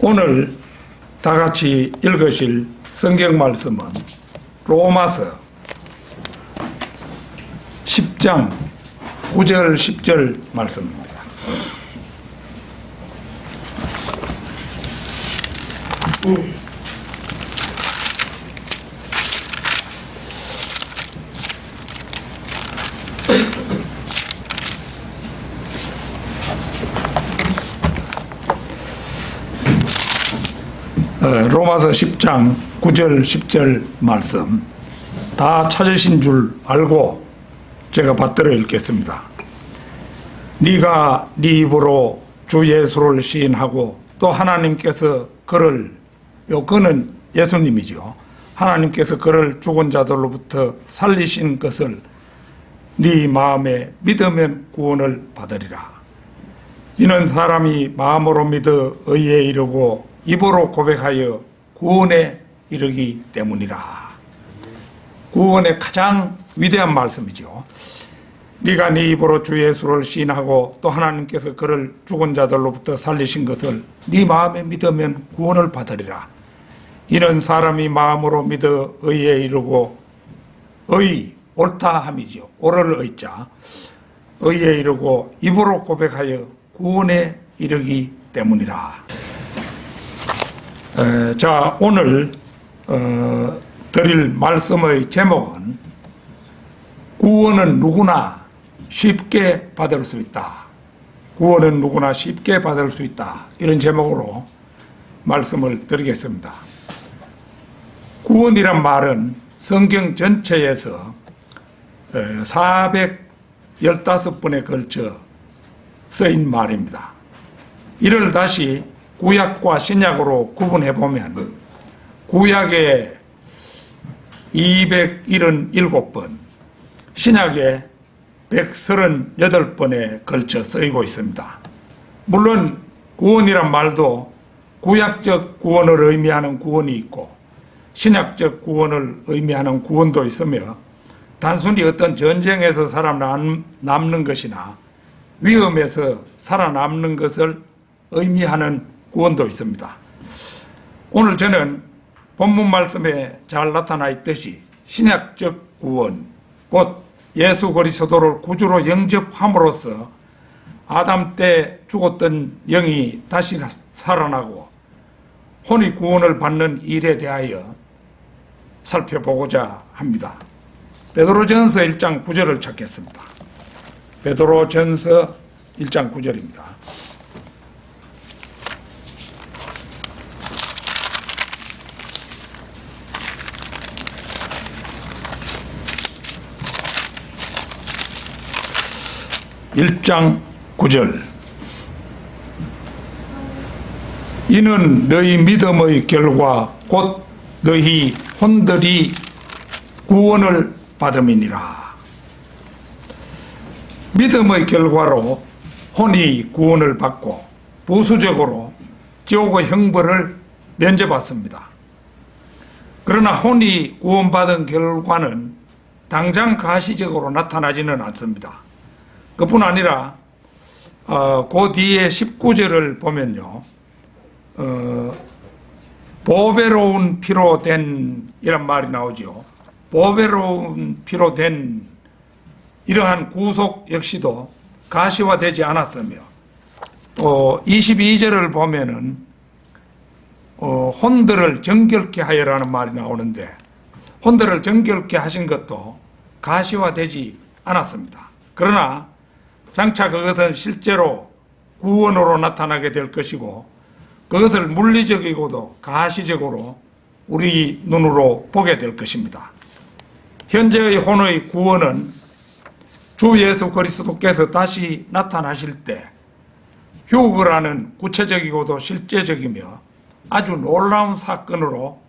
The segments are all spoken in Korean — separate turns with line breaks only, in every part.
오늘 다 같이 읽으실 성경 말씀은 로마서 10장 9절 10절 말씀입니다. 로마서 10장 9절 10절 말씀 다 찾으신 줄 알고 제가 받들어 읽겠습니다. 네가 네 입으로 주 예수를 시인하고 또 하나님께서 그를, 그는 예수님이죠. 하나님께서 그를 죽은 자들로부터 살리신 것을 네 마음에 믿으면 구원을 받으리라. 이는 사람이 마음으로 믿어 의에 이르고 입으로 고백하여 구원에 이르기 때문이라. 구원의 가장 위대한 말씀이죠. 네가 네 입으로 주 예수를 시인하고 또 하나님께서 그를 죽은 자들로부터 살리신 것을 네 마음에 믿으면 구원을 받으리라. 이는 사람이 마음으로 믿어 의에 이르고, 의, 옳다함이죠. 옳을 의자, 의에 이르고 입으로 고백하여 구원에 이르기 때문이라. 자, 오늘 드릴 말씀의 제목은 구원은 누구나 쉽게 받을 수 있다. 구원은 누구나 쉽게 받을 수 있다. 이런 제목으로 말씀을 드리겠습니다. 구원이란 말은 성경 전체에서 415번에 걸쳐 쓰인 말입니다. 이를 다시 구약과 신약으로 구분해 보면 구약에 277번, 신약에 138번에 걸쳐 쓰이고 있습니다. 물론 구원이란 말도 구약적 구원을 의미하는 구원이 있고 신약적 구원을 의미하는 구원도 있으며 단순히 어떤 전쟁에서 살아남는 것이나 위험에서 살아남는 것을 의미하는 구원도 있습니다. 오늘 저는 본문 말씀에 잘 나타나 있듯이 신약적 구원, 곧 예수 그리스도를 구주로 영접함으로써 아담 때 죽었던 영이 다시 살아나고 혼이 구원을 받는 일에 대하여 살펴보고자 합니다. 베드로전서 1장 9절을 찾겠습니다. 베드로전서 1장 9절입니다. (1장 9절) 이는 너희 믿음의 결과 곧 너희 혼들이 구원을 받음이니라. 믿음의 결과로 혼이 구원을 받고 부수적으로 지옥의 형벌을 면제받습니다. 그러나 혼이 구원받은 결과는 당장 가시적으로 나타나지는 않습니다. 그뿐 아니라 그 뒤에 19절을 보면요, 보배로운 피로 된 이란 말이 나오죠. 보배로운 피로 된 이러한 구속 역시도 가시화되지 않았으며, 또 22절을 보면은 혼들을 정결케 하여라는 말이 나오는데 혼들을 정결케 하신 것도 가시화되지 않았습니다. 그러나 장차 그것은 실제로 구원으로 나타나게 될 것이고 그것을 물리적이고도 가시적으로 우리 눈으로 보게 될 것입니다. 현재의 혼의 구원은 주 예수 그리스도께서 다시 나타나실 때 휴거라는 구체적이고도 실제적이며 아주 놀라운 사건으로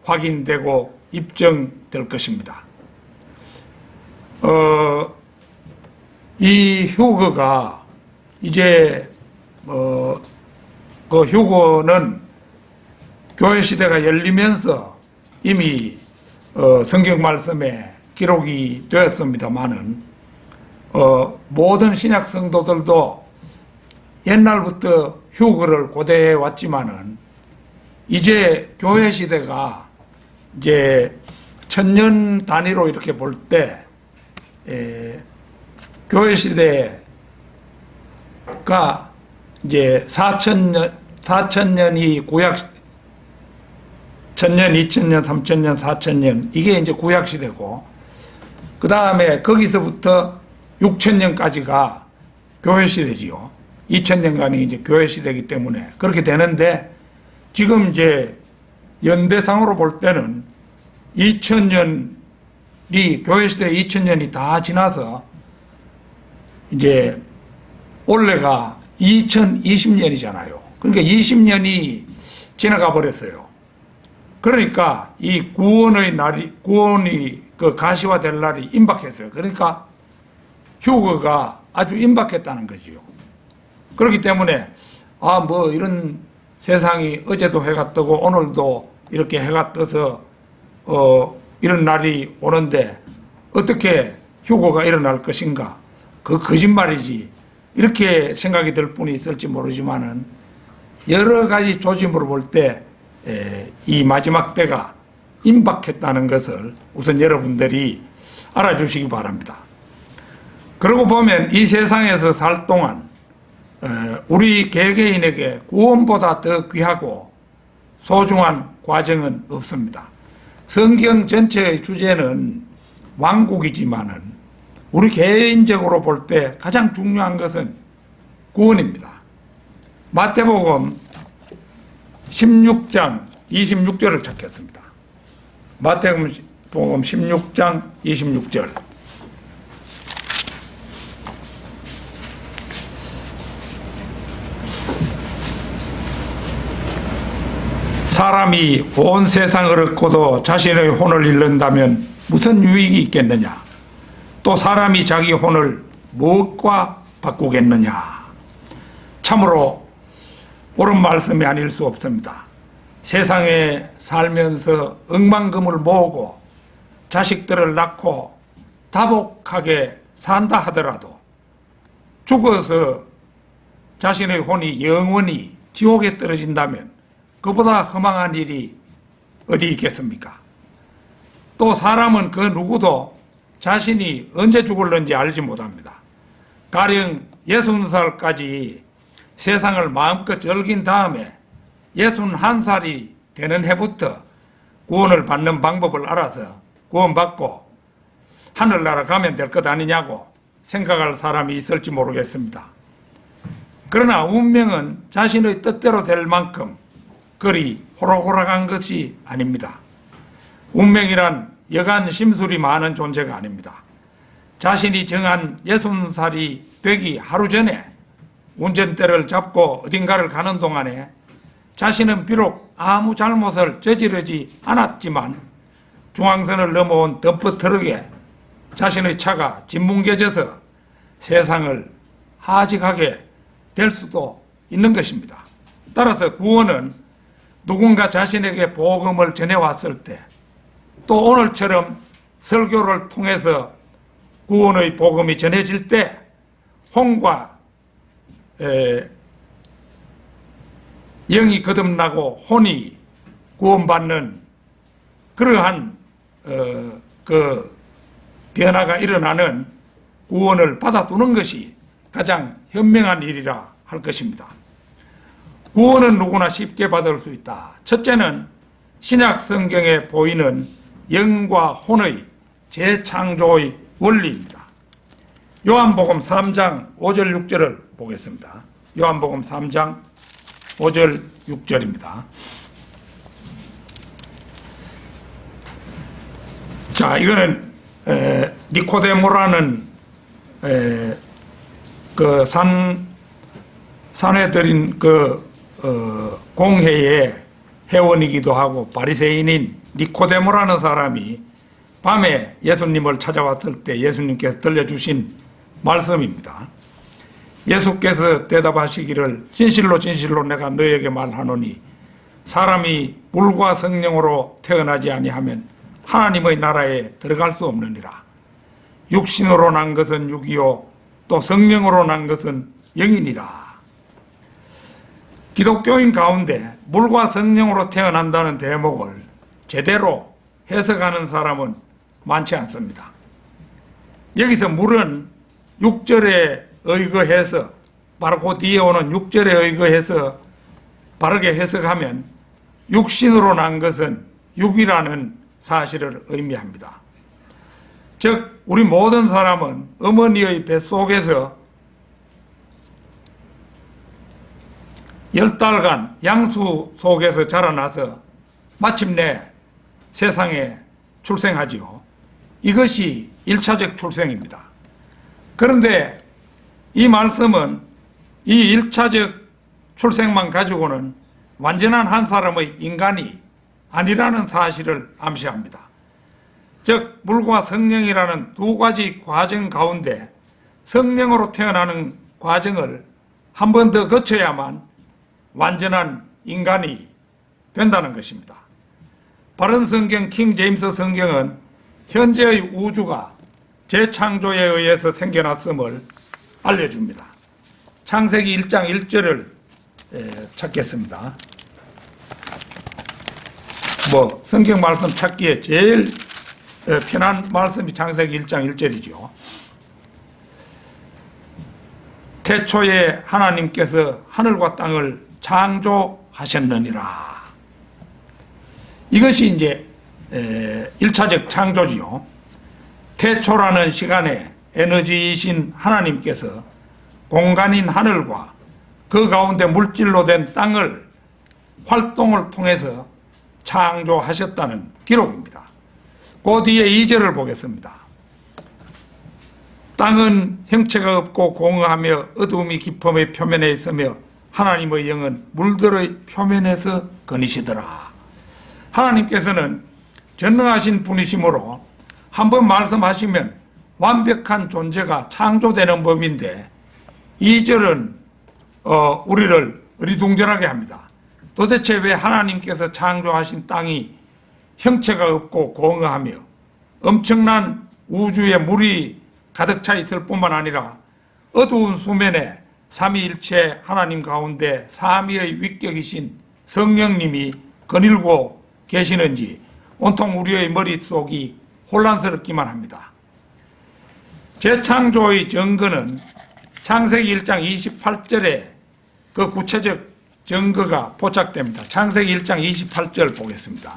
확인되고 입증될 것입니다. 이 휴거가 이제 그 휴거는 교회 시대가 열리면서 이미 성경 말씀에 기록이 되었습니다만은 모든 신약 성도들도 옛날부터 휴거를 고대해 왔지만은 이제 교회 시대가 이제 천년 단위로 이렇게 볼 때 교회 시대가 이제 4천년이 구약, 1000년, 2000년, 3000년, 4000년 이게 이제 구약 시대고, 그 다음에 거기서부터 6000년까지가 교회 시대지요. 2000년간이 이제 교회 시대이기 때문에 그렇게 되는데, 지금 이제 연대상으로 볼 때는 2000년이, 교회 시대 2000년이 다 지나서 이제 올해가 2020년이잖아요. 그러니까 20년이 지나가 버렸어요. 그러니까 이 구원의 날이, 구원이 그 가시화될 날이 임박했어요. 그러니까 휴거가 아주 임박했다는 거지요. 그렇기 때문에 뭐 이런 세상이 어제도 해가 뜨고 오늘도 이렇게 해가 떠서 이런 날이 오는데 어떻게 휴거가 일어날 것인가? 그 거짓말이지. 이렇게 생각이 들 분이 있을지 모르지만은 여러 가지 조짐으로 볼 때 이 마지막 때가 임박했다는 것을 우선 여러분들이 알아주시기 바랍니다. 그러고 보면 이 세상에서 살 동안 우리 개개인에게 구원보다 더 귀하고 소중한 과정은 없습니다. 성경 전체의 주제는 왕국이지만은 우리 개인적으로 볼 때 가장 중요한 것은 구원입니다. 마태복음 16장 26절을 찾겠습니다. 마태복음 16장 26절. 사람이 온 세상을 얻고도 자신의 혼을 잃는다면 무슨 유익이 있겠느냐? 또 사람이 자기 혼을 무엇과 바꾸겠느냐? 참으로 옳은 말씀이 아닐 수 없습니다. 세상에 살면서 억만금을 모으고 자식들을 낳고 다복하게 산다 하더라도 죽어서 자신의 혼이 영원히 지옥에 떨어진다면 그보다 허망한 일이 어디 있겠습니까? 또 사람은 그 누구도 자신이 언제 죽을는지 알지 못합니다. 가령 60살까지 세상을 마음껏 즐긴 다음에 61살이 되는 해부터 구원을 받는 방법을 알아서 구원받고 하늘나라 가면 될 것 아니냐고 생각할 사람이 있을지 모르겠습니다. 그러나 운명은 자신의 뜻대로 될 만큼 그리 호락호락한 것이 아닙니다. 운명이란 여간 심술이 많은 존재가 아닙니다. 자신이 정한 60살이 되기 하루 전에 운전대를 잡고 어딘가를 가는 동안에 자신은 비록 아무 잘못을 저지르지 않았지만 중앙선을 넘어온 덤프 트럭에 자신의 차가 짓뭉개져서 세상을 하직하게 될 수도 있는 것입니다. 따라서 구원은 누군가 자신에게 복음을 전해왔을 때, 또 오늘처럼 설교를 통해서 구원의 복음이 전해질 때 혼과 영이 거듭나고 혼이 구원받는 그러한 그 변화가 일어나는 구원을 받아두는 것이 가장 현명한 일이라 할 것입니다. 구원은 누구나 쉽게 받을 수 있다. 첫째는 신약 성경에 보이는 영과 혼의 재창조의 원리입니다. 요한복음 3장 5절 6절을 보겠습니다. 요한복음 3장 5절 6절입니다. 자, 이거는 니코데모라는 그 산헤드린 공회의 회원이기도 하고 바리새인인 니코데모라는 사람이 밤에 예수님을 찾아왔을 때 예수님께서 들려주신 말씀입니다. 예수께서 대답하시기를 진실로 진실로 내가 너에게 말하노니 사람이 물과 성령으로 태어나지 아니하면 하나님의 나라에 들어갈 수 없느니라. 육신으로 난 것은 육이요 또 성령으로 난 것은 영이니라. 기독교인 가운데 물과 성령으로 태어난다는 대목을 제대로 해석하는 사람은 많지 않습니다. 여기서 물은 6절에 의거해서 바로 그 뒤에 오는 6절에 의거해서 바르게 해석하면 육신으로 난 것은 육이라는 사실을 의미합니다. 즉 우리 모든 사람은 어머니의 뱃속에서 10달간 양수 속에서 자라나서 마침내 세상에 출생하지요. 이것이 1차적 출생입니다. 그런데 이 말씀은 이 1차적 출생만 가지고는 완전한 한 사람의 인간이 아니라는 사실을 암시합니다. 즉 물과 성령이라는 두 가지 과정 가운데 성령으로 태어나는 과정을 한 번 더 거쳐야만 완전한 인간이 된다는 것입니다. 바른 성경 킹 제임스 성경은 현재의 우주가 재창조에 의해서 생겨났음을 알려줍니다. 창세기 1장 1절을 찾겠습니다. 성경 말씀 찾기에 제일 편한 말씀이 창세기 1장 1절이죠. 태초에 하나님께서 하늘과 땅을 창조하셨느니라. 이것이 이제 1차적 창조지요. 태초라는 시간에 에너지이신 하나님께서 공간인 하늘과 그 가운데 물질로 된 땅을 활동을 통해서 창조하셨다는 기록입니다. 그 뒤에 2절을 보겠습니다. 땅은 형체가 없고 공허하며 어두움이 깊음의 표면에 있으며 하나님의 영은 물들의 표면에서 거니시더라. 하나님께서는 전능하신 분이시므로 한번 말씀하시면 완벽한 존재가 창조되는 법인데 2절은 우리를 어리둥절하게 합니다. 도대체 왜 하나님께서 창조하신 땅이 형체가 없고 공허하며 엄청난 우주에 물이 가득 차 있을 뿐만 아니라 어두운 수면에 삼위일체 하나님 가운데 삼위의 위격이신 성령님이 거닐고 계시는지 온통 우리의 머릿속이 혼란스럽기만 합니다. 재창조의 증거는 창세기 1장 28절에 그 구체적 증거가 포착됩니다. 창세기 1장 28절 보겠습니다.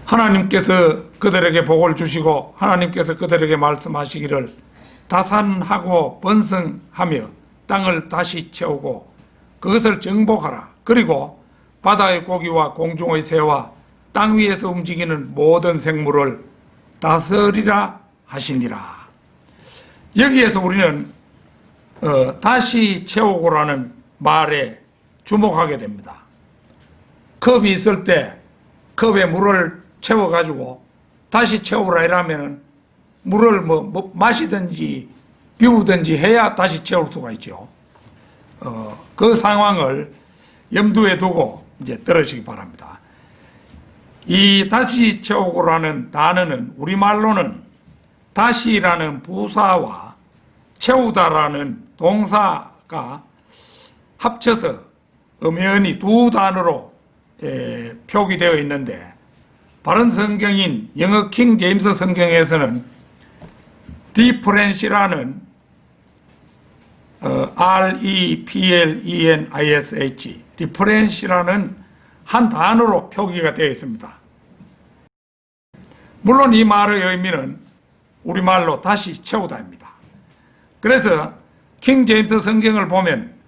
하나님께서 그들에게 복을 주시고 하나님께서 그들에게 말씀하시기를 다산하고 번성하며 땅을 다시 채우고 그것을 정복하라. 그리고 바다의 고기와 공중의 새와 땅 위에서 움직이는 모든 생물을 다스리라 하시니라. 여기에서 우리는 다시 채우고라는 말에 주목하게 됩니다. 컵이 있을 때 컵에 물을 채워가지고 다시 채우라 이러면은 물을 마시든지 비우든지 해야 다시 채울 수가 있죠. 그 상황을 염두에 두고 이제 들으시기 바랍니다. 이 다시 채우고라는 단어는 우리말로는 다시라는 부사와 채우다라는 동사가 합쳐서 엄연히 두 단어로 표기되어 있는데 바른 성경인 영어 킹 제임스 성경에서는 리프렌시라는 REPLENISH 리프렌시라는 한 단어로 표기가 되어 있습니다. 물론 이 말의 의미는 우리말로 다시 채우다입니다. 그래서 킹 제임스 성경을 보면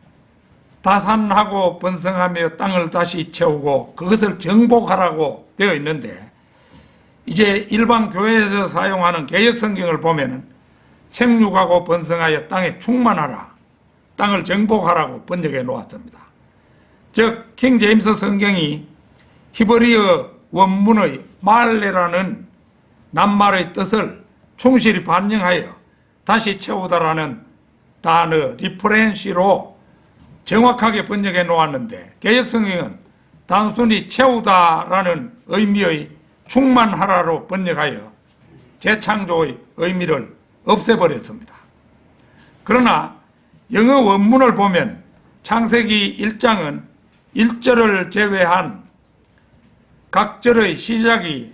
다산하고 번성하며 땅을 다시 채우고 그것을 정복하라고 되어 있는데 이제 일반 교회에서 사용하는 개역 성경을 보면은 생육하고 번성하여 땅에 충만하라, 땅을 정복하라고 번역해 놓았습니다. 즉 킹 제임스 성경이 히브리어 원문의 말레라는 낱말의 뜻을 충실히 반영하여 다시 채우다라는 단어 리프렌시로 정확하게 번역해 놓았는데 개역성경은 단순히 채우다라는 의미의 충만하라로 번역하여 재창조의 의미를 없애버렸습니다. 그러나 영어 원문을 보면 창세기 1장은 1절을 제외한 각 절의 시작이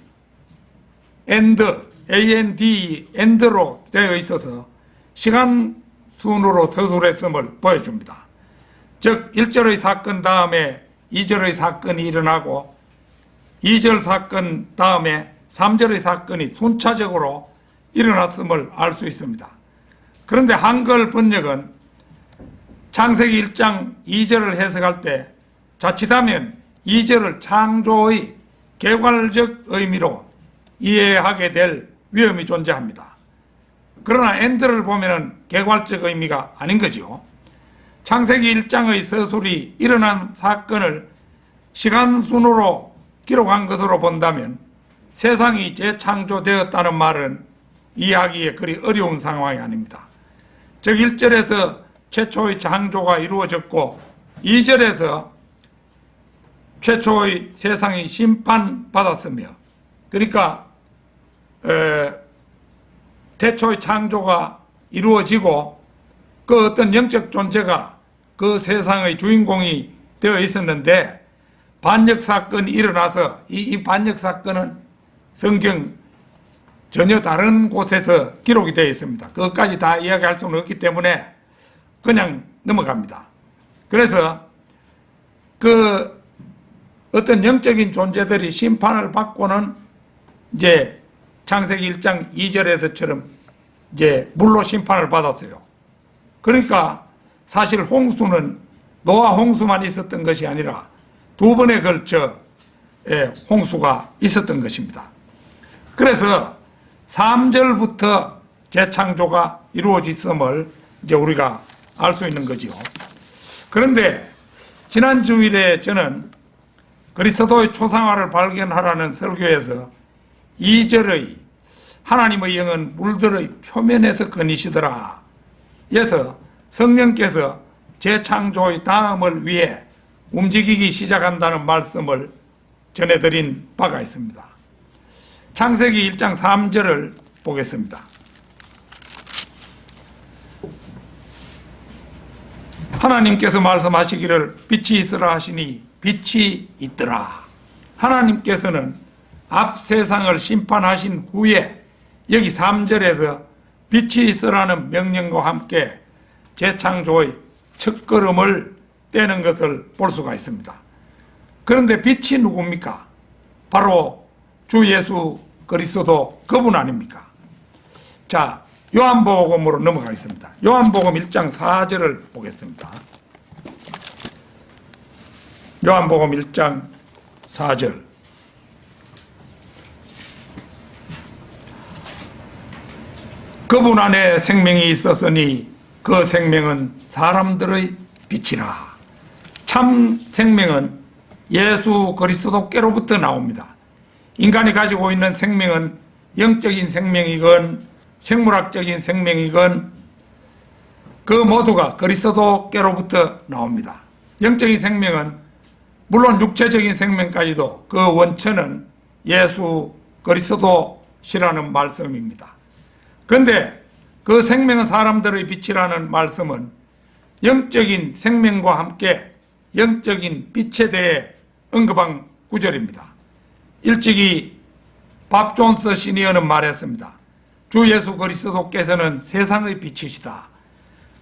end로 되어 있어서 시간 순으로 서술했음을 보여줍니다. 즉 1절의 사건 다음에 2절의 사건이 일어나고 2절 사건 다음에 3절의 사건이 순차적으로 일어났음을 알 수 있습니다. 그런데 한글 번역은 창세기 1장 2절을 해석할 때 자칫하면 2절을 창조의 개괄적 의미로 이해하게 될 위험이 존재합니다. 그러나 엔드를 보면은 개괄적 의미가 아닌 거죠. 창세기 1장의 서술이 일어난 사건을 시간순으로 기록한 것으로 본다면 세상이 재창조되었다는 말은 이해하기에 그리 어려운 상황이 아닙니다. 즉 1절에서 최초의 창조가 이루어졌고 2절에서 최초의 세상이 심판받았으며, 그러니까 태초의 창조가 이루어지고 그 어떤 영적 존재가 그 세상의 주인공이 되어 있었는데 반역 사건이 일어나서 이 반역 사건은 성경 전혀 다른 곳에서 기록이 되어 있습니다. 그것까지 다 이야기할 수는 없기 때문에 그냥 넘어갑니다. 그래서 그 어떤 영적인 존재들이 심판을 받고는 이제 창세기 1장 2절에서처럼 이제 물로 심판을 받았어요. 그러니까 사실 홍수는 노아 홍수만 있었던 것이 아니라 두 번에 걸쳐 홍수가 있었던 것입니다. 그래서 3절부터 재창조가 이루어졌음을 이제 우리가 알 수 있는 거지요. 그런데 지난 주일에 저는 그리스도의 초상화를 발견하라는 설교에서 2절의 하나님의 영은 물들의 표면에서 거니시더라 에서 성령께서 재창조의 다음을 위해 움직이기 시작한다는 말씀을 전해드린 바가 있습니다. 창세기 1장 3절을 보겠습니다. 하나님께서 말씀하시기를 빛이 있으라 하시니 빛이 있더라. 하나님께서는 앞 세상을 심판하신 후에 여기 3절에서 빛이 있으라는 명령과 함께 재창조의 첫걸음을 떼는 것을 볼 수가 있습니다. 그런데 빛이 누굽니까? 바로 주 예수 그리스도 그분 아닙니까? 자, 요한복음으로 넘어가겠습니다. 요한복음 1장 4절을 보겠습니다. 요한복음 1장 4절. 그분 안에 생명이 있었으니 그 생명은 사람들의 빛이라. 참 생명은 예수 그리스도께로부터 나옵니다. 인간이 가지고 있는 생명은 영적인 생명이건 생물학적인 생명이건 그 모두가 그리스도께로부터 나옵니다. 영적인 생명은 물론 육체적인 생명까지도 그 원천은 예수 그리스도시라는 말씀입니다. 그런데 그 생명은 사람들의 빛이라는 말씀은 영적인 생명과 함께 영적인 빛에 대해 언급한 구절입니다. 일찍이 밥 존스 시니어는 말했습니다. 주 예수 그리스도께서는 세상의 빛이시다.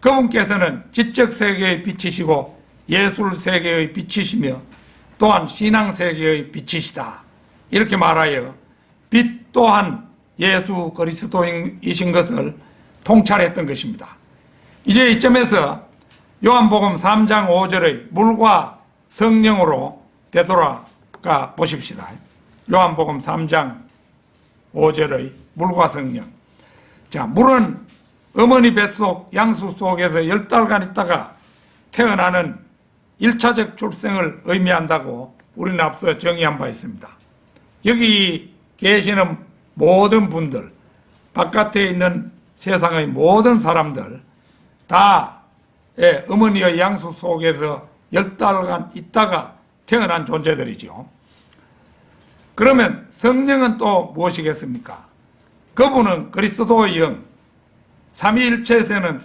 그분께서는 지적 세계의 빛이시고 예술 세계의 빛이시며 또한 신앙 세계의 빛이시다. 이렇게 말하여 빛 또한 예수 그리스도이신 것을 통찰했던 것입니다. 이제 이점에서 요한복음 3장 5절의 물과 성령으로 되돌아가 보십시다. 요한복음 3장 5절의 물과 성령. 자, 물은 어머니 뱃속 양수 속에서 10달간 있다가 태어나는 1차적 출생을 의미한다고 우리는 앞서 정의한 바 있습니다. 여기 계시는 모든 분들, 바깥에 있는 세상의 모든 사람들 다 어머니의 양수 속에서 10달간 있다가 태어난 존재들이죠. 그러면 성령은 또 무엇이겠습니까? 그분은 그리스도의 영, 삼위일체에서는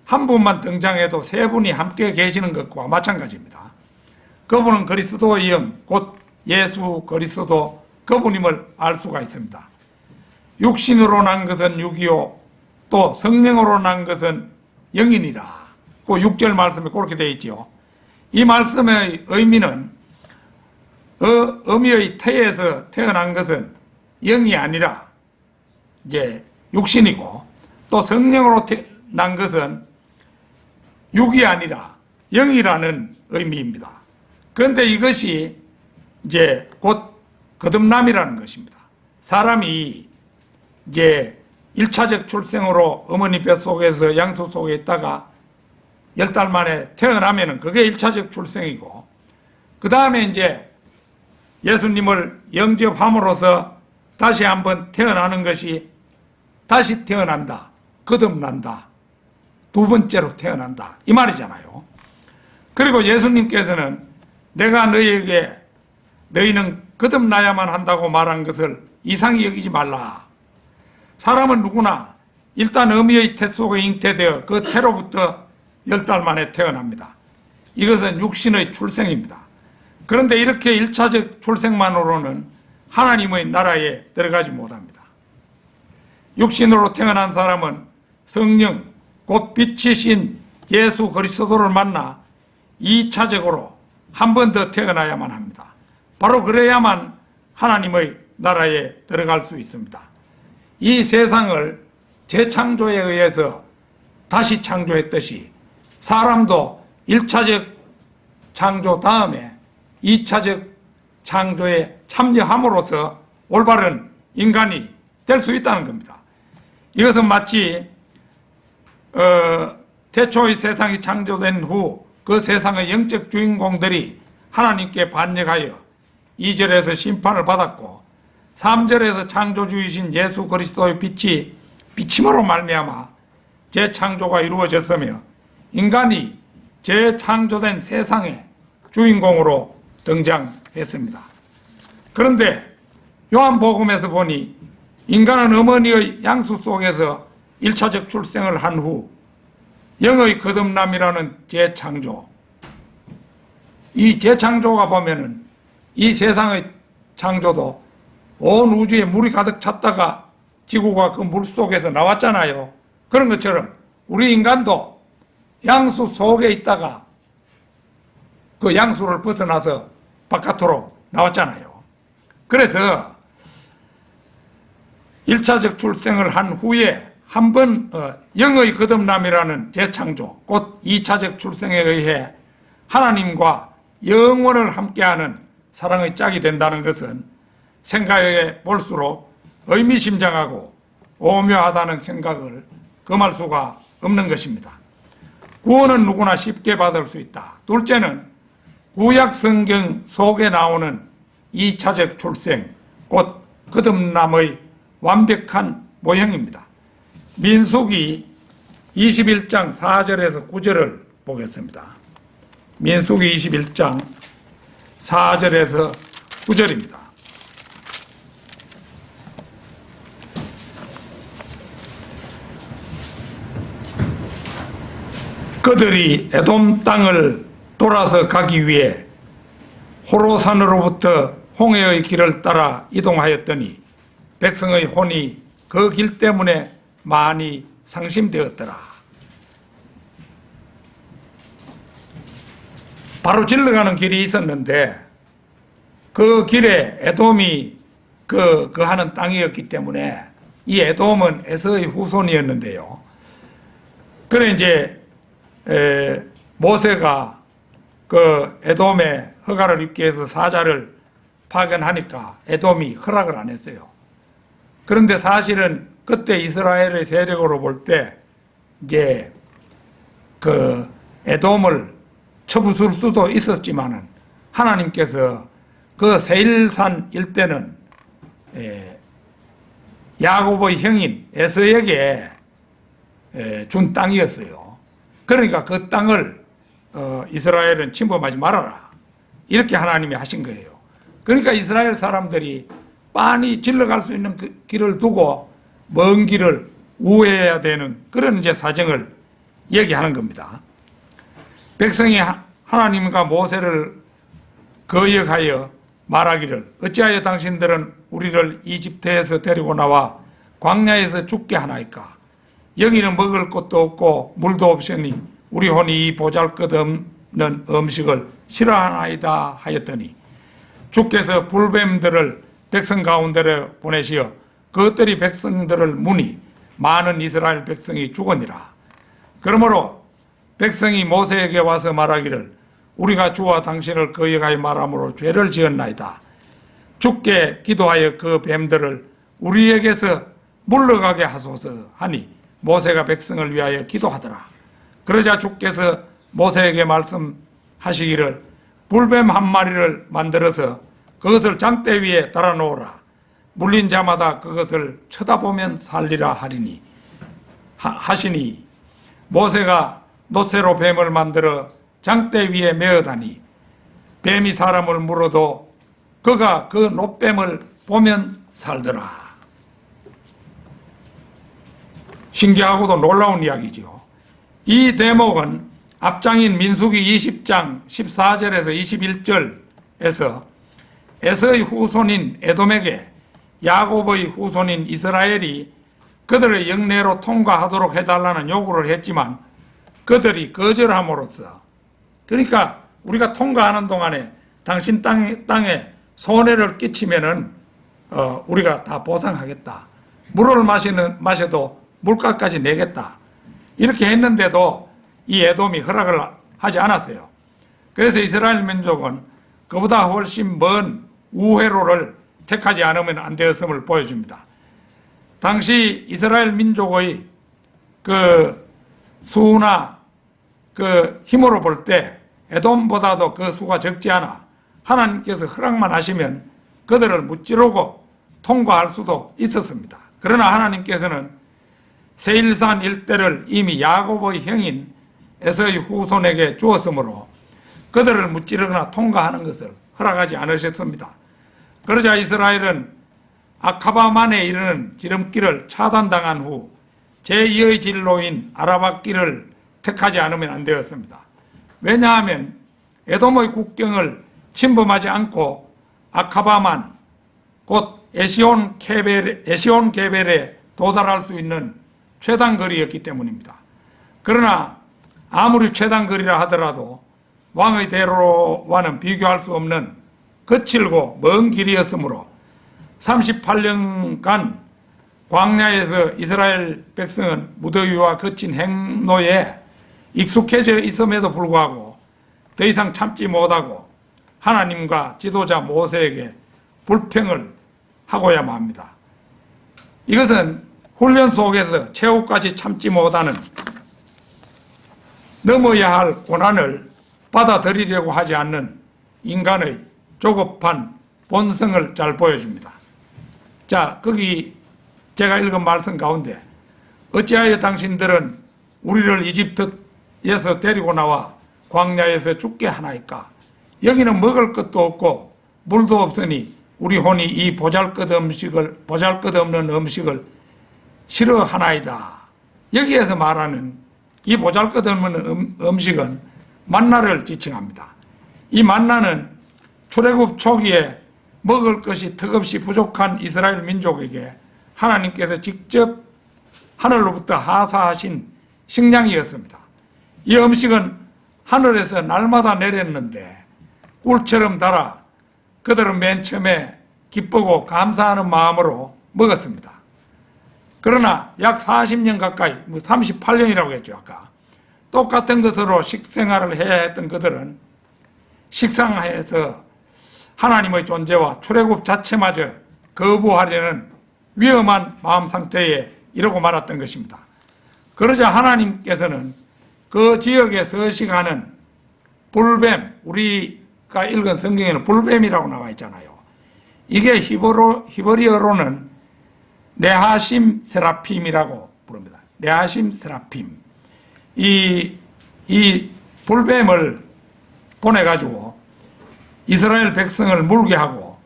한 분만 등장해도 세 분이 함께 계시는 것과 마찬가지입니다. 그분은 그리스도의 영, 곧 예수 그리스도 그분임을 알 수가 있습니다. 육신으로 난 것은 육이요 또 성령으로 난 것은 영이니라. 그 6절 말씀에 그렇게 되어 있죠. 이 말씀의 의미는 어미의 태에서 태어난 것은 영이 아니라 이제 육신이고, 또 성령으로 난 것은 육이 아니라 영이라는 의미입니다. 그런데 이것이 이제 곧 거듭남이라는 것입니다. 사람이 이제 1차적 출생으로 어머니 뱃속에서 양수 속에 있다가 10달 만에 태어나면은 그게 1차적 출생이고, 그 다음에 이제 예수님을 영접함으로써 다시 한번 태어나는 것이 다시 태어난다, 거듭난다, 두 번째로 태어난다, 이 말이잖아요. 그리고 예수님께서는 내가 너희는 거듭나야만 한다고 말한 것을 이상히 여기지 말라. 사람은 누구나 일단 어미의 태 속에 잉태되어 그 태로부터 10달 만에 태어납니다. 이것은 육신의 출생입니다. 그런데 이렇게 1차적 출생만으로는 하나님의 나라에 들어가지 못합니다. 육신으로 태어난 사람은 성령, 곧 빛이신 예수 그리스도를 만나 2차적으로 한 번 더 태어나야만 합니다. 바로 그래야만 하나님의 나라에 들어갈 수 있습니다. 이 세상을 재창조에 의해서 다시 창조했듯이 사람도 1차적 창조 다음에 2차적 창조에 참여함으로써 올바른 인간이 될 수 있다는 겁니다. 이것은 마치 태초의 세상이 창조된 후 그 세상의 영적 주인공들이 하나님께 반역하여 2절에서 심판을 받았고 3절에서 창조주이신 예수 그리스도의 빛이 비침으로 말미암아 재창조가 이루어졌으며 인간이 재창조된 세상의 주인공으로 등장했습니다. 그런데 요한복음에서 보니 인간은 어머니의 양수 속에서 1차적 출생을 한 후 영의 거듭남이라는 재창조, 이 재창조가 보면은 이 세상의 창조도 온 우주에 물이 가득 찼다가 지구가 그 물 속에서 나왔잖아요. 그런 것처럼 우리 인간도 양수 속에 있다가 그 양수를 벗어나서 바깥으로 나왔잖아요. 그래서 1차적 출생을 한 후에 한 번 영의 거듭남이라는 재창조, 곧 2차적 출생에 의해 하나님과 영원을 함께하는 사랑의 짝이 된다는 것은 생각해 볼수록 의미심장하고 오묘하다는 생각을 금할 수가 없는 것입니다. 구원은 누구나 쉽게 받을 수 있다. 둘째는 구약 성경 속에 나오는 2차적 출생, 곧 거듭남의 완벽한 모형입니다. 민수기 21장 4절에서 9절을 보겠습니다. 민수기 21장 4절에서 9절입니다. 그들이 에돔 땅을 돌아서 가기 위해 호로산으로부터 홍해의 길을 따라 이동하였더니 백성의 혼이 그 길 때문에 많이 상심되었더라. 바로 질러가는 길이 있었는데 그 길에 에돔이 하는 땅이었기 때문에 이 에돔은 에서의 후손이었는데요. 그래 이제 모세가 그 에돔에 허가를 입기 위해서 사자를 파견하니까 에돔이 허락을 안 했어요. 그런데 사실은 그때 이스라엘의 세력으로 볼 때 이제 그 에돔을 쳐부술 수도 있었지만은 하나님께서 그 세일산 일대는 야곱의 형인 에서에게 준 땅이었어요. 그러니까 그 땅을 이스라엘은 침범하지 말아라, 이렇게 하나님이 하신 거예요. 그러니까 이스라엘 사람들이 빤히 질러갈 수 있는 그 길을 두고 먼 길을 우회해야 되는 그런 이제 사정을 얘기하는 겁니다. 백성이 하나님과 모세를 거역하여 말하기를 어찌하여 당신들은 우리를 이집트에서 데리고 나와 광야에서 죽게 하나이까? 여기는 먹을 것도 없고 물도 없으니 우리 혼이 이 보잘것없는 음식을 싫어하나이다 하였더니 주께서 불뱀들을 백성 가운데로 보내시어 그것들이 백성들을 무니 많은 이스라엘 백성이 죽으니라. 그러므로 백성이 모세에게 와서 말하기를 우리가 주와 당신을 거역하여 말함으로 죄를 지었나이다. 주께 기도하여 그 뱀들을 우리에게서 물러가게 하소서 하니 모세가 백성을 위하여 기도하더라. 그러자 주께서 모세에게 말씀하시기를 불뱀 한 마리를 만들어서 그것을 장대 위에 달아놓으라. 물린 자마다 그것을 쳐다보면 살리라 하시니 모세가 놋새로 뱀을 만들어 장대 위에 메어다니 뱀이 사람을 물어도 그가 그 놋뱀을 보면 살더라. 신기하고도 놀라운 이야기죠. 이 대목은 앞장인 민수기 20장 14절에서 21절에서 에서의 후손인 에돔에게 야곱의 후손인 이스라엘이 그들의 영내로 통과하도록 해달라는 요구를 했지만 그들이 거절함으로써, 그러니까 우리가 통과하는 동안에 당신 땅에 손해를 끼치면은 우리가 다 보상하겠다. 물을 마셔도 물가까지 내겠다. 이렇게 했는데도 이 에돔이 허락을 하지 않았어요. 그래서 이스라엘 민족은 그보다 훨씬 먼 우회로를 택하지 않으면 안 되었음을 보여줍니다. 당시 이스라엘 민족의 그 수나 그 힘으로 볼 때 에돔보다도 그 수가 적지 않아 하나님께서 허락만 하시면 그들을 무찌르고 통과할 수도 있었습니다. 그러나 하나님께서는 세일산 일대를 이미 야곱의 형인 에서의 후손에게 주었으므로 그들을 무찌르거나 통과하는 것을 허락하지 않으셨습니다. 그러자 이스라엘은 아카바만에 이르는 지름길을 차단당한 후 제2의 진로인 아라바길을 택하지 않으면 안 되었습니다. 왜냐하면 에돔의 국경을 침범하지 않고 아카바만 곧 에시온 게벨에 도달할 수 있는 최단거리였기 때문입니다. 그러나 아무리 최단거리라 하더라도 왕의 대로와는 비교할 수 없는 거칠고 먼 길이었으므로 38년간 광야에서 이스라엘 백성은 무더위와 거친 행로에 익숙해져 있음에도 불구하고 더 이상 참지 못하고 하나님과 지도자 모세에게 불평을 하고야만 합니다. 이것은 훈련 속에서 최후까지 참지 못하는 넘어야 할 고난을 받아들이려고 하지 않는 인간의 조급한 본성을 잘 보여줍니다. 자, 거기 제가 읽은 말씀 가운데 어찌하여 당신들은 우리를 이집트에서 데리고 나와 광야에서 죽게 하나이까? 여기는 먹을 것도 없고 물도 없으니 우리 혼이 이 보잘것없는 음식을 싫어하나이다. 여기에서 말하는 이 보잘것없는 음식은 만나를 지칭합니다. 이 만나는 출애굽 초기에 먹을 것이 턱없이 부족한 이스라엘 민족에게 하나님께서 직접 하늘로부터 하사하신 식량이었습니다. 이 음식은 하늘에서 날마다 내렸는데 꿀처럼 달아 그들은 맨 처음에 기쁘고 감사하는 마음으로 먹었습니다. 그러나 약 40년 가까이, 38년이라고 했죠 아까. 똑같은 것으로 식생활을 해야 했던 그들은 식상해서 하나님의 존재와 출애굽 자체마저 거부하려는 위험한 마음 상태에 이르고 말았던 것입니다. 그러자 하나님께서는 그 지역에 서식하는 불뱀, 우리가 읽은 성경에는 불뱀이라고 나와 있잖아요. 이게 히브리어로는 네하심 세라핌이라고 부릅니다. 네하심 세라핌. 이 불뱀을 보내가지고 이스라엘 백성을 물게 하고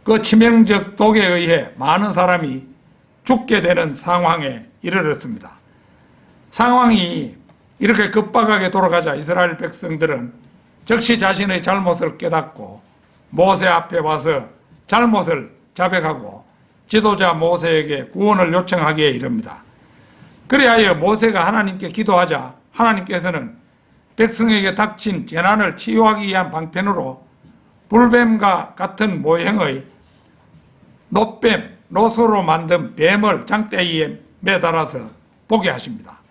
그 치명적 독에 의해 많은 사람이 죽게 되는 상황에 이르렀습니다. 상황이 이렇게 급박하게 돌아가자 이스라엘 백성들은 즉시 자신의 잘못을 깨닫고 모세 앞에 와서 잘못을 자백하고 지도자 모세에게 구원을 요청하기에 이릅니다. 그리하여 모세가 하나님께 기도하자 하나님께서는 백성에게 닥친 재난을 치유하기 위한 방편으로 불뱀과 같은 모형의 놋뱀, 노소로 만든 뱀을 장대기에 매달아서 보게 하십니다.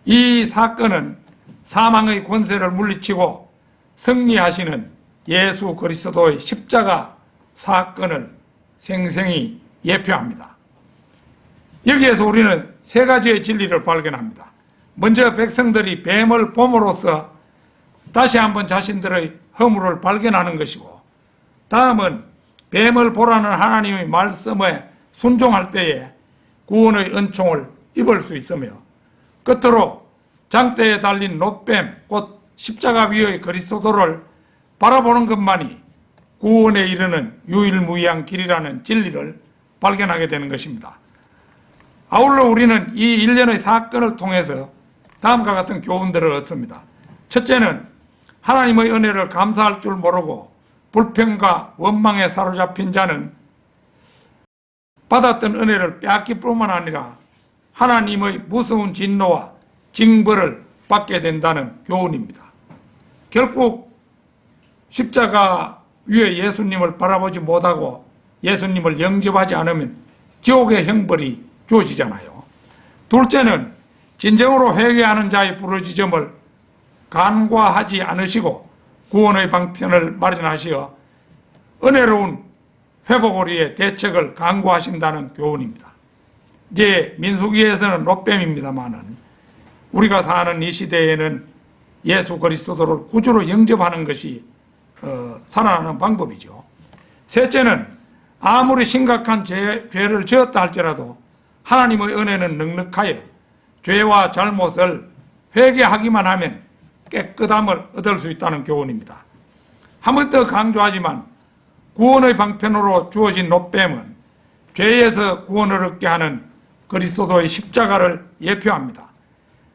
이 사건은 사망의 권세를 물리치고 승리하시는 예수 그리스도의 십자가 사건을 생생히 예표합니다. 여기에서 우리는 세 가지의 진리를 발견합니다. 먼저 백성들이 뱀을 봄으로써 다시 한번 자신들의 허물을 발견하는 것이고, 다음은 뱀을 보라는 하나님의 말씀에 순종할 때에 구원의 은총을 입을 수 있으며, 끝으로 장대에 달린 놋뱀 곧 십자가 위의 그리스도를 바라보는 것만이 구원에 이르는 유일무이한 길이라는 진리를 발견하게 되는 것입니다. 아울러 우리는 이 일련의 사건을 통해서 다음과 같은 교훈들을 얻습니다. 첫째는 하나님의 은혜를 감사할 줄 모르고 불평과 원망에 사로잡힌 자는 받았던 은혜를 빼앗길 뿐만 아니라 하나님의 무서운 진노와 징벌을 받게 된다는 교훈입니다. 결국 십자가 위에 예수님을 바라보지 못하고 예수님을 영접하지 않으면 지옥의 형벌이 주어지잖아요. 둘째는 진정으로 회개하는 자의 부르짖음을 간과하지 않으시고 구원의 방편을 마련하시어 은혜로운 회복을 위해 대책을 강구하신다는 교훈입니다. 이제 민수기에서는 놋뱀입니다만은 우리가 사는 이 시대에는 예수 그리스도를 구주로 영접하는 것이 살아나는 방법이죠. 셋째는 아무리 심각한 죄를 지었다 할지라도 하나님의 은혜는 넉넉하여 죄와 잘못을 회개하기만 하면 깨끗함을 얻을 수 있다는 교훈입니다. 한 번 더 강조하지만 구원의 방편으로 주어진 놋뱀은 죄에서 구원을 얻게 하는 그리스도의 십자가를 예표합니다.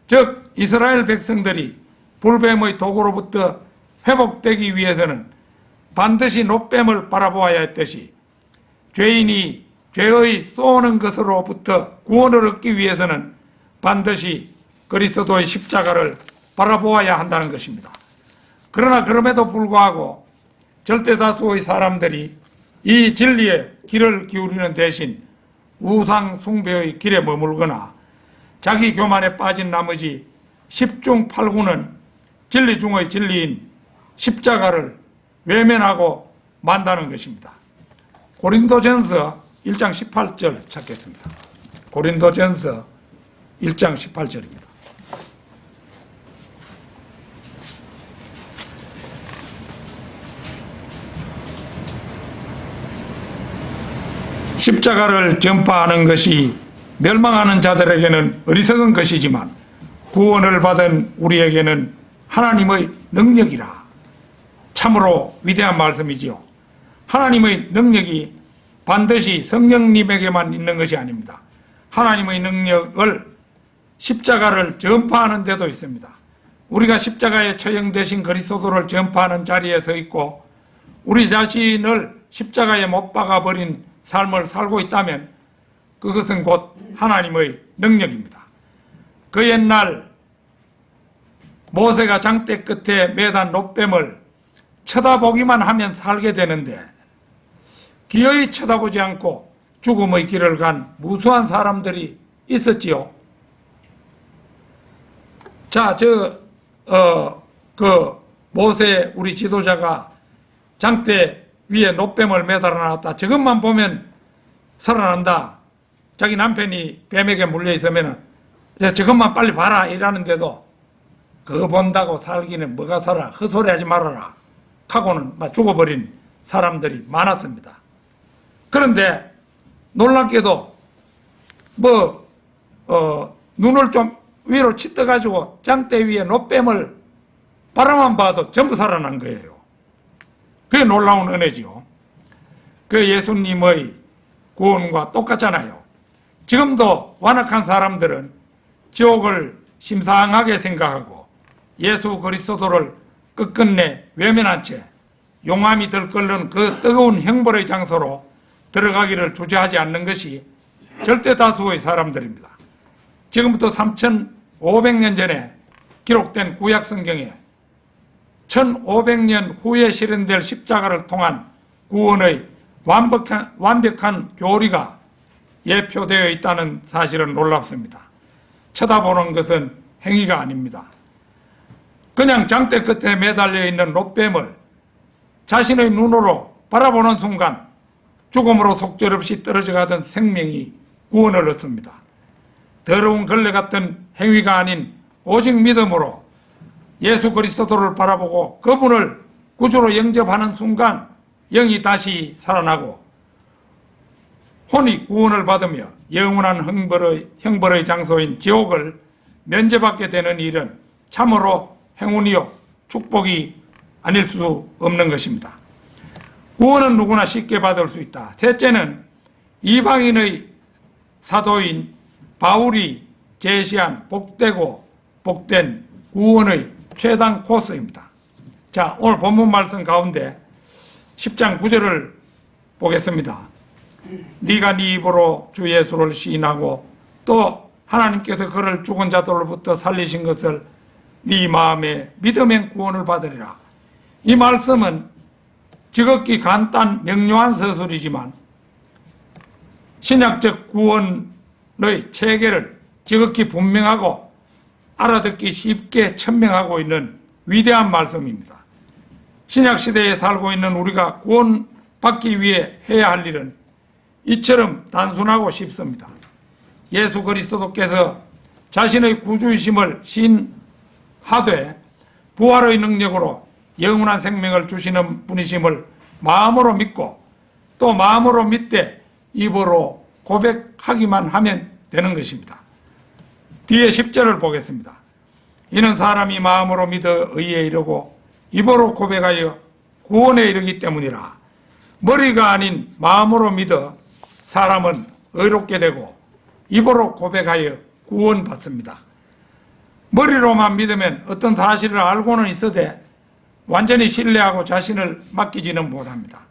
즉 이스라엘 백성들이 불뱀의 도구로부터 회복되기 위해서는 반드시 놋뱀을 바라보아야 했듯이 죄인이 죄의 쏘는 것으로부터 구원을 얻기 위해서는 반드시 그리스도의 십자가를 바라보아야 한다는 것입니다. 그러나 그럼에도 불구하고 절대다수의 사람들이 이 진리에 귀를 기울이는 대신 우상 숭배의 길에 머물거나 자기 교만에 빠진 나머지 10중 8구는 진리 중의 진리인 십자가를 외면하고 만다는 것입니다. 고린도전서 1장 18절 찾겠습니다. 고린도전서 1장 18절입니다. 십자가를 전파하는 것이 멸망하는 자들에게는 어리석은 것이지만 구원을 받은 우리에게는 하나님의 능력이라. 참으로 위대한 말씀이지요. 하나님의 능력이 반드시 성령님에게만 있는 것이 아닙니다. 하나님의 능력을 십자가를 전파하는 데도 있습니다. 우리가 십자가에 처형되신 그리스도를 전파하는 자리에 서 있고 우리 자신을 십자가에 못 박아버린 삶을 살고 있다면 그것은 곧 하나님의 능력입니다. 그 옛날 모세가 장대 끝에 매단 놋뱀을 쳐다보기만 하면 살게 되는데 기어이 쳐다보지 않고 죽음의 길을 간 무수한 사람들이 있었지요. 자, 모세 우리 지도자가 장대 위에 놋뱀을 매달아 놨다. 저것만 보면 살아난다. 자기 남편이 뱀에게 물려 있으면 저것만 빨리 봐라 이러는데도 그거 본다고 살기는 뭐가 살아. 헛소리 하지 말아라. 하고는 막 죽어버린 사람들이 많았습니다. 그런데 놀랍게도 눈을 좀 위로 치떠가지고 장대 위에 놋뱀을 바라만 봐도 전부 살아난 거예요. 그게 놀라운 은혜지요. 그 예수님의 구원과 똑같잖아요. 지금도 완악한 사람들은 지옥을 심상하게 생각하고 예수 그리스도를 끝끝내 외면한 채 용암이 들끓는 그 뜨거운 형벌의 장소로 들어가기를 주저하지 않는 것이 절대 다수의 사람들입니다. 지금부터 3,500년 전에 기록된 구약 성경에 1,500년 후에 실현될 십자가를 통한 구원의 완벽한 교리가 예표되어 있다는 사실은 놀랍습니다. 쳐다보는 것은 행위가 아닙니다. 그냥 장대 끝에 매달려 있는 롯뱀을 자신의 눈으로 바라보는 순간 죽음으로 속절없이 떨어져 가던 생명이 구원을 얻습니다. 더러운 걸레 같은 행위가 아닌 오직 믿음으로 예수 그리스도를 바라보고 그분을 구주로 영접하는 순간 영이 다시 살아나고 혼이 구원을 받으며 영원한 형벌의 장소인 지옥을 면제받게 되는 일은 참으로 행운이요 축복이 아닐 수 없는 것입니다. 구원은 누구나 쉽게 받을 수 있다. 셋째는 이방인의 사도인 바울이 제시한 복되고 복된 구원의 최단 코스입니다. 자, 오늘 본문 말씀 가운데 10장 9절을 보겠습니다. 네가 네 입으로 주 예수를 시인하고 또 하나님께서 그를 죽은 자들로부터 살리신 것을 네 마음에 믿으면 구원을 받으리라. 이 말씀은 지극히 간단 명료한 서술이지만 신약적 구원의 체계를 지극히 분명하고 알아듣기 쉽게 천명하고 있는 위대한 말씀입니다. 신약시대에 살고 있는 우리가 구원받기 위해 해야 할 일은 이처럼 단순하고 쉽습니다. 예수 그리스도께서 자신의 구주이심을 시인하되 부활의 능력으로 영원한 생명을 주시는 분이심을 마음으로 믿고 또 마음으로 믿되 입으로 고백하기만 하면 되는 것입니다. 뒤에 10절을 보겠습니다. 이는 사람이 마음으로 믿어 의에 이르고 입으로 고백하여 구원에 이르기 때문이라. 머리가 아닌 마음으로 믿어 사람은 의롭게 되고 입으로 고백하여 구원받습니다. 머리로만 믿으면 어떤 사실을 알고는 있어도 완전히 신뢰하고 자신을 맡기지는 못합니다.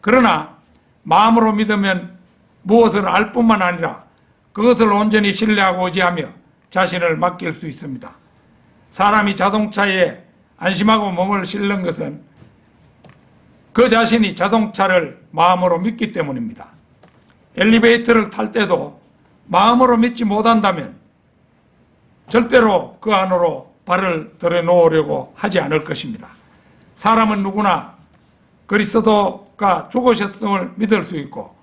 그러나 마음으로 믿으면 무엇을 알 뿐만 아니라 그것을 온전히 신뢰하고 의지하며 자신을 맡길 수 있습니다. 사람이 자동차에 안심하고 몸을 실는 것은 그 자신이 자동차를 마음으로 믿기 때문입니다. 엘리베이터를 탈 때도 마음으로 믿지 못한다면 절대로 그 안으로 발을 들여놓으려고 하지 않을 것입니다. 사람은 누구나 그리스도가 죽으셨음을 믿을 수 있고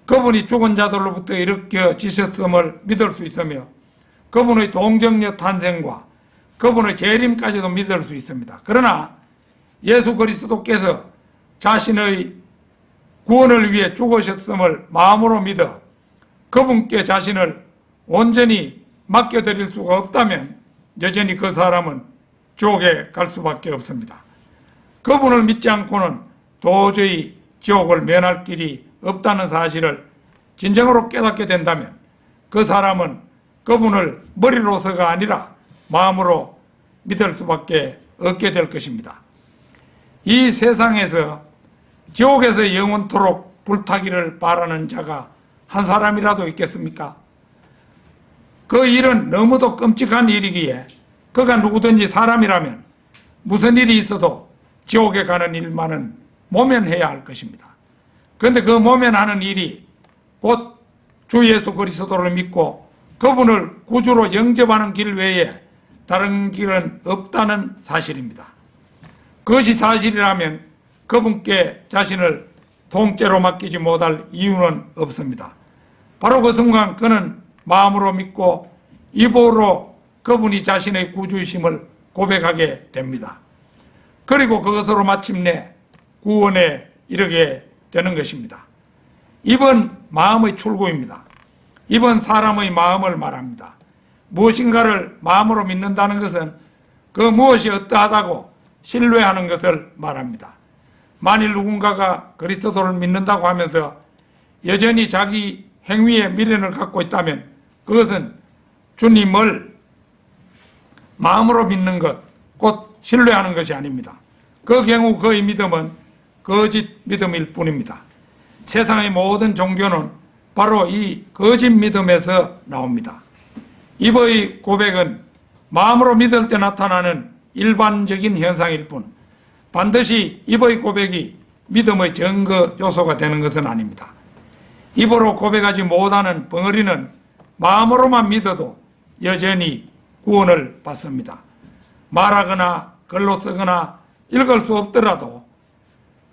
그분이 죽은 자들로부터 일으켜지셨음을 믿을 수 있으며 그분의 동정녀 탄생과 그분의 재림까지도 믿을 수 있습니다. 그러나 예수 그리스도께서 자신의 구원을 위해 죽으셨음을 마음으로 믿어 그분께 자신을 온전히 맡겨드릴 수가 없다면 여전히 그 사람은 지옥에 갈 수밖에 없습니다. 그분을 믿지 않고는 도저히 지옥을 면할 길이 없다는 사실을 진정으로 깨닫게 된다면 그 사람은 그분을 머리로서가 아니라 마음으로 믿을 수밖에 없게 될 것입니다. 이 세상에서 지옥에서 영원토록 불타기를 바라는 자가 한 사람이라도 있겠습니까? 그 일은 너무도 끔찍한 일이기에 그가 누구든지 사람이라면 무슨 일이 있어도 지옥에 가는 일만은 모면해야 할 것입니다. 그런데 그 모면하는 일이 곧 주 예수 그리스도를 믿고 그분을 구주로 영접하는 길 외에 다른 길은 없다는 사실입니다. 그것이 사실이라면 그분께 자신을 통째로 맡기지 못할 이유는 없습니다. 바로 그 순간 그는 마음으로 믿고 입으로 그분이 자신의 구주이심을 고백하게 됩니다. 그리고 그것으로 마침내 구원에 이르게 되는 것입니다. 입은 마음의 출구입니다. 입은 사람의 마음을 말합니다. 무엇인가를 마음으로 믿는다는 것은 그 무엇이 어떠하다고 신뢰하는 것을 말합니다. 만일 누군가가 그리스도를 믿는다고 하면서 여전히 자기 행위에 미련을 갖고 있다면 그것은 주님을 마음으로 믿는 것, 곧 신뢰하는 것이 아닙니다. 그 경우 그의 믿음은 거짓 믿음일 뿐입니다. 세상의 모든 종교는 바로 이 거짓 믿음에서 나옵니다. 이브의 고백은 마음으로 믿을 때 나타나는 일반적인 현상일 뿐 반드시 이브의 고백이 믿음의 증거 요소가 되는 것은 아닙니다. 입으로 고백하지 못하는 벙어리는 마음으로만 믿어도 여전히 구원을 받습니다. 말하거나 글로 쓰거나 읽을 수 없더라도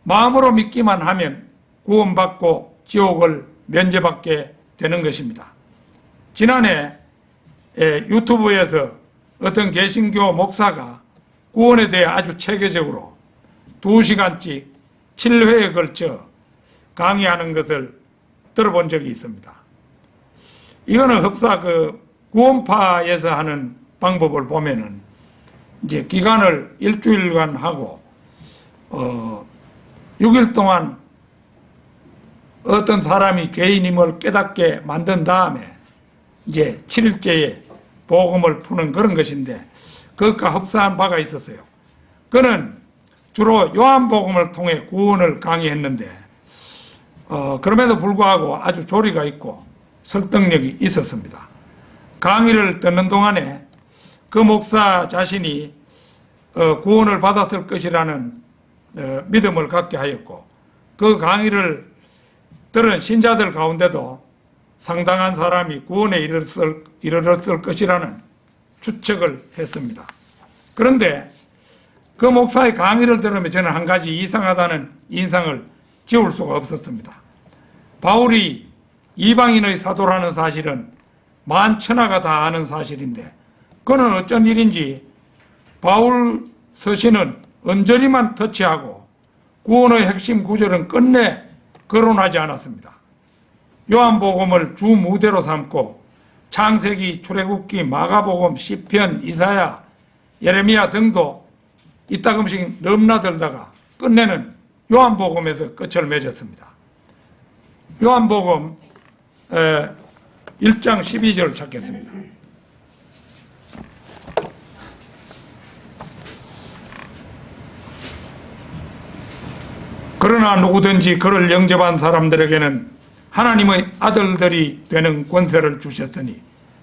마음으로 믿기만 하면 구원받고 지옥을 면제받게 되는 것입니다. 지난해 유튜브에서 어떤 개신교 목사가 구원에 대해 아주 체계적으로 2시간씩 7회에 걸쳐 강의하는 것을 들어본 적이 있습니다. 이거는 흡사 구원파에서 하는 방법을 보면은 이제 기간을 일주일간 하고 6일 동안 어떤 사람이 죄인임을 깨닫게 만든 다음에 이제 7일째에 복음을 푸는 그런 것인데 그것과 흡사한 바가 있었어요. 그는 주로 요한복음을 통해 구원을 강의했는데 그럼에도 불구하고 아주 조리가 있고 설득력이 있었습니다. 강의를 듣는 동안에 그 목사 자신이 구원을 받았을 것이라는 믿음을 갖게 하였고 그 강의를 들은 신자들 가운데도 상당한 사람이 구원에 이르렀을 것이라는 추측을 했습니다. 그런데 그 목사의 강의를 들으며 저는 한 가지 이상하다는 인상을 지울 수가 없었습니다. 바울이 이방인의 사도라는 사실은 만천하가 다 아는 사실인데 그는 어쩐 일인지 바울 서신은 언저리만 터치하고 구원의 핵심 구절은 끝내 거론하지 않았습니다. 요한복음을 주 무대로 삼고 창세기, 출애굽기, 마가복음, 시편, 이사야, 예레미야 등도 이따금씩 넘나들다가 끝내는 요한복음에서 끝을 맺었습니다. 요한복음 1장 12절 찾겠습니다. 그러나 누구든지 그를 영접한 사람들에게는 하나님의 아들들이 되는 권세를 주셨으니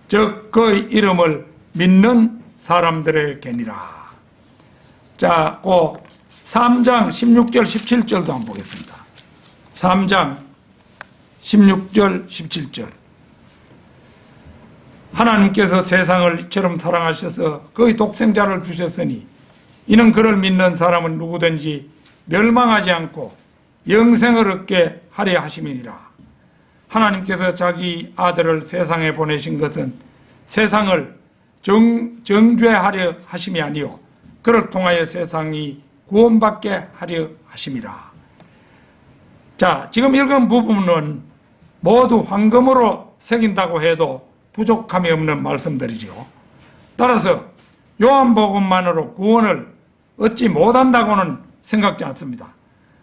즉 그의 이름을 믿는 사람들에게니라. 자, 그 3장 16절 17절도 한번 보겠습니다. 3장 16절 17절 하나님께서 세상을 이처럼 사랑하셔서 그의 독생자를 주셨으니 이는 그를 믿는 사람은 누구든지 멸망하지 않고 영생을 얻게 하려 하심이니라. 하나님께서 자기 아들을 세상에 보내신 것은 세상을 정죄하려 하심이 아니요 그를 통하여 세상이 구원받게 하려 하심이라. 자, 지금 읽은 부분은 모두 황금으로 새긴다고 해도 부족함이 없는 말씀들이죠. 따라서 요한복음만으로 구원을 얻지 못한다고는 생각지 않습니다.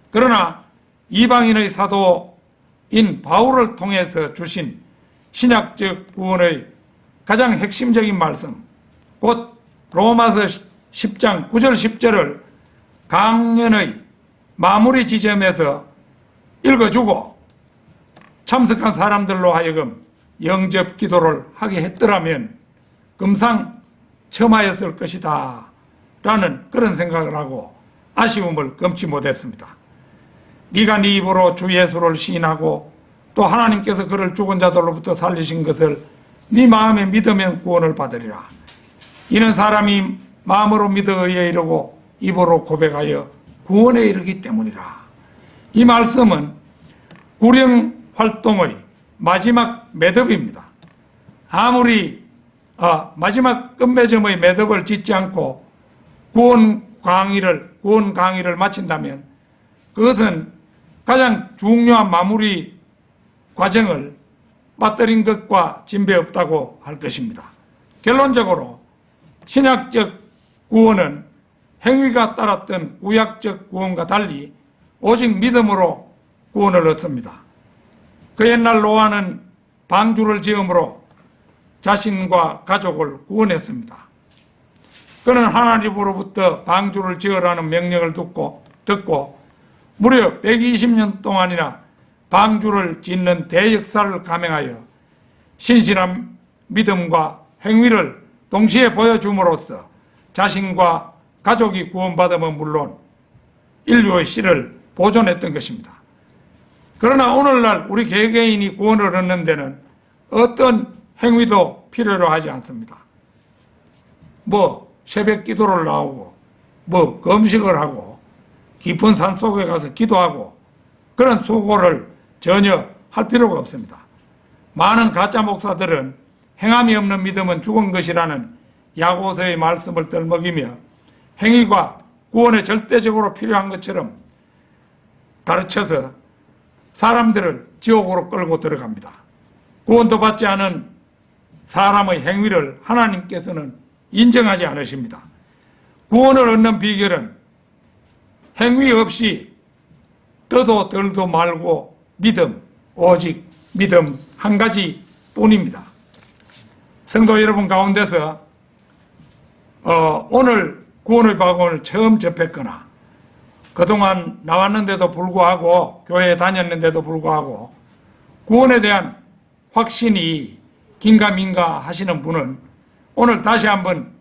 그러나 이방인의 사도인 바울을 통해서 주신 신약적 구원의 가장 핵심적인 말씀, 곧 로마서 10장 9절 10절을 강연의 마무리 지점에서 읽어주고 참석한 사람들로 하여금 영접 기도를 하게 했더라면 금상첨화였을 것이다 라는 그런 생각을 하고 아쉬움을 금치 못했습니다. 네가 네 입으로 주 예수를 시인하고 또 하나님께서 그를 죽은 자들로부터 살리신 것을 네 마음에 믿으면 구원을 받으리라. 이는 사람이 마음으로 믿어 의에 이르고 입으로 고백하여 구원에 이르기 때문이라. 이 말씀은 구령 활동의 마지막 매듭입니다. 아무리 마지막 끝맺음의 매듭을 짓지 않고 구원 강의를 마친다면 그것은 가장 중요한 마무리 과정을 빠뜨린 것과 진배 없다고 할 것입니다. 결론적으로 신약적 구원은 행위가 따랐던 구약적 구원과 달리 오직 믿음으로 구원을 얻습니다. 그 옛날 노아는 방주를 지음으로 자신과 가족을 구원했습니다. 그는 하나님으로부터 방주를 지으라는 명령을 듣고 무려 120년 동안이나 방주를 짓는 대역사를 감행하여 신실한 믿음과 행위를 동시에 보여줌으로써 자신과 가족이 구원받으면 물론 인류의 씨를 보존했던 것입니다. 그러나 오늘날 우리 개개인이 구원을 얻는 데는 어떤 행위도 필요로 하지 않습니다. 새벽 기도를 나오고 금식을 하고 깊은 산 속에 가서 기도하고 그런 수고를 전혀 할 필요가 없습니다. 많은 가짜 목사들은 행함이 없는 믿음은 죽은 것이라는 야고보서의 말씀을 떨먹이며 행위가 구원에 절대적으로 필요한 것처럼 가르쳐서 사람들을 지옥으로 끌고 들어갑니다. 구원도 받지 않은 사람의 행위를 하나님께서는 인정하지 않으십니다. 구원을 얻는 비결은 행위 없이 떠도 덜도 말고 믿음, 오직 믿음 한 가지 뿐입니다. 성도 여러분 가운데서 오늘 구원의 복음을 처음 접했거나 그동안 나왔는데도 불구하고 교회에 다녔는데도 불구하고 구원에 대한 확신이 긴가민가 하시는 분은 오늘 다시 한번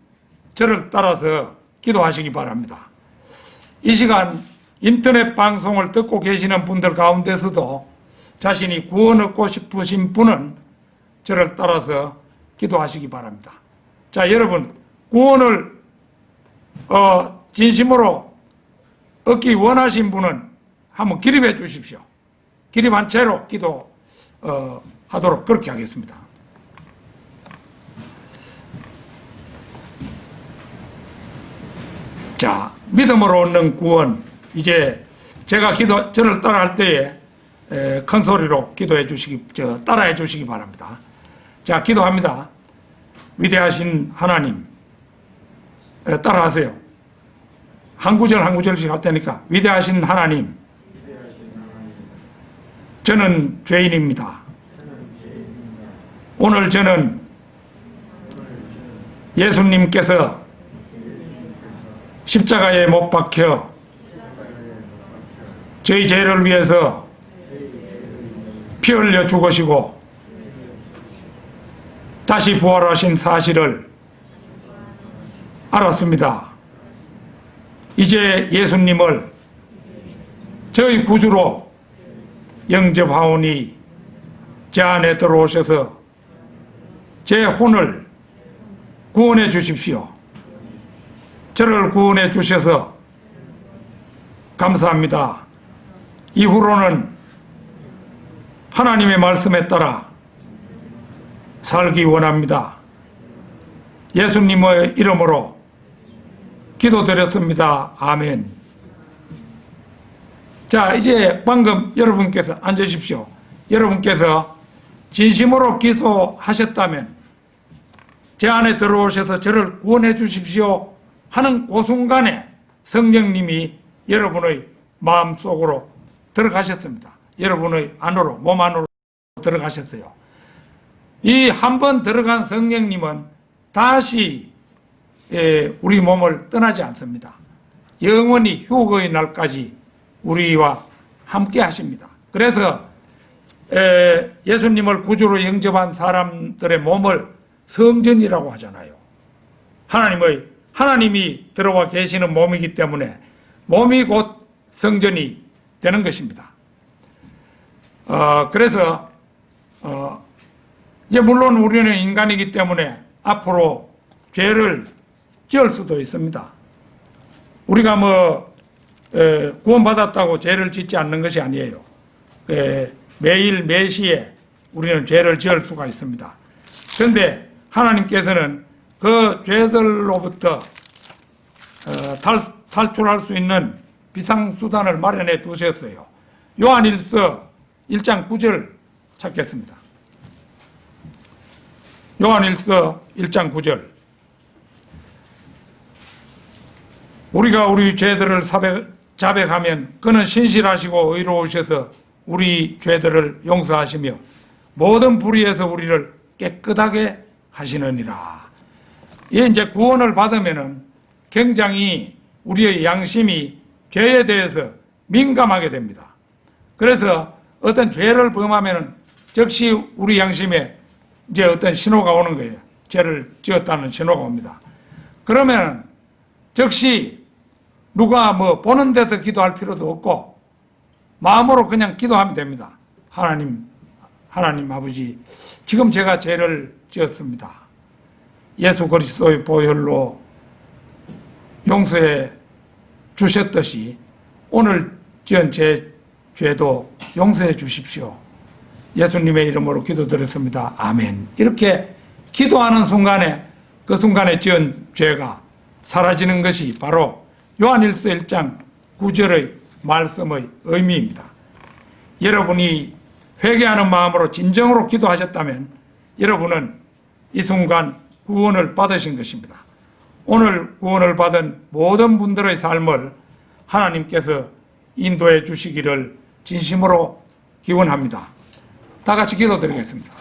저를 따라서 기도하시기 바랍니다. 이 시간 인터넷 방송을 듣고 계시는 분들 가운데서도 자신이 구원 얻고 싶으신 분은 저를 따라서 기도하시기 바랍니다. 자, 여러분 구원을 진심으로 얻기 원하신 분은 한번 기립해 주십시오. 기립한 채로 기도하도록 그렇게 하겠습니다. 자, 믿음으로 얻는 구원. 이제 제가 저를 따라할 때에 큰 소리로 따라해 주시기 바랍니다. 자, 기도합니다. 위대하신 하나님, 따라하세요. 한 구절 한 구절씩 할 테니까. 위대하신 하나님, 저는 죄인입니다. 오늘 저는 예수님께서 십자가에 못 박혀 저희 죄를 위해서 피 흘려 죽으시고 다시 부활하신 사실을 알았습니다. 이제 예수님을 저희 구주로 영접하오니 제 안에 들어오셔서 제 혼을 구원해 주십시오. 저를 구원해 주셔서 감사합니다. 이후로는 하나님의 말씀에 따라 살기 원합니다. 예수님의 이름으로 기도드렸습니다. 아멘. 자, 이제 방금 여러분께서 앉으십시오. 여러분께서 진심으로 기도하셨다면 제 안에 들어오셔서 저를 구원해 주십시오 하는 그 순간에 성령님이 여러분의 마음속으로 들어가셨습니다. 여러분의 안으로, 몸 안으로 들어가셨어요. 이 한 번 들어간 성령님은 다시 우리 몸을 떠나지 않습니다. 영원히 휴거의 날까지 우리와 함께 하십니다. 그래서 예수님을 구주로 영접한 사람들의 몸을 성전이라고 하잖아요. 하나님이 들어와 계시는 몸이기 때문에 몸이 곧 성전이 되는 것입니다. 그래서 이제 물론 우리는 인간이기 때문에 앞으로 죄를 지을 수도 있습니다. 우리가 구원받았다고 죄를 짓지 않는 것이 아니에요. 매일 매시에 우리는 죄를 지을 수가 있습니다. 그런데 하나님께서는 그 죄들로부터 탈출할 수 있는 비상수단을 마련해 두셨어요. 요한일서 1장 9절 찾겠습니다. 요한일서 1장 9절. 우리가 우리 죄들을 자백하면 그는 신실하시고 의로우셔서 우리 죄들을 용서하시며 모든 불의에서 우리를 깨끗하게 하시느니라. 이제 구원을 받으면은 굉장히 우리의 양심이 죄에 대해서 민감하게 됩니다. 그래서 어떤 죄를 범하면 즉시 우리 양심에 이제 어떤 신호가 오는 거예요. 죄를 지었다는 신호가 옵니다. 그러면 즉시 누가 뭐 보는 데서 기도할 필요도 없고 마음으로 그냥 기도하면 됩니다. 하나님 아버지, 지금 제가 죄를 지었습니다. 예수 그리스도의 보혈로 용서해 주셨듯이 오늘 지은 제 죄도 용서해 주십시오. 예수님의 이름으로 기도드렸습니다. 아멘. 이렇게 기도하는 순간에 그 순간에 지은 죄가 사라지는 것이 바로 요한일서 1장 9절의 말씀의 의미입니다. 여러분이 회개하는 마음으로 진정으로 기도하셨다면 여러분은 이 순간 구원을 받으신 것입니다. 오늘 구원을 받은 모든 분들의 삶을 하나님께서 인도해 주시기를 진심으로 기원합니다. 다 같이 기도드리겠습니다.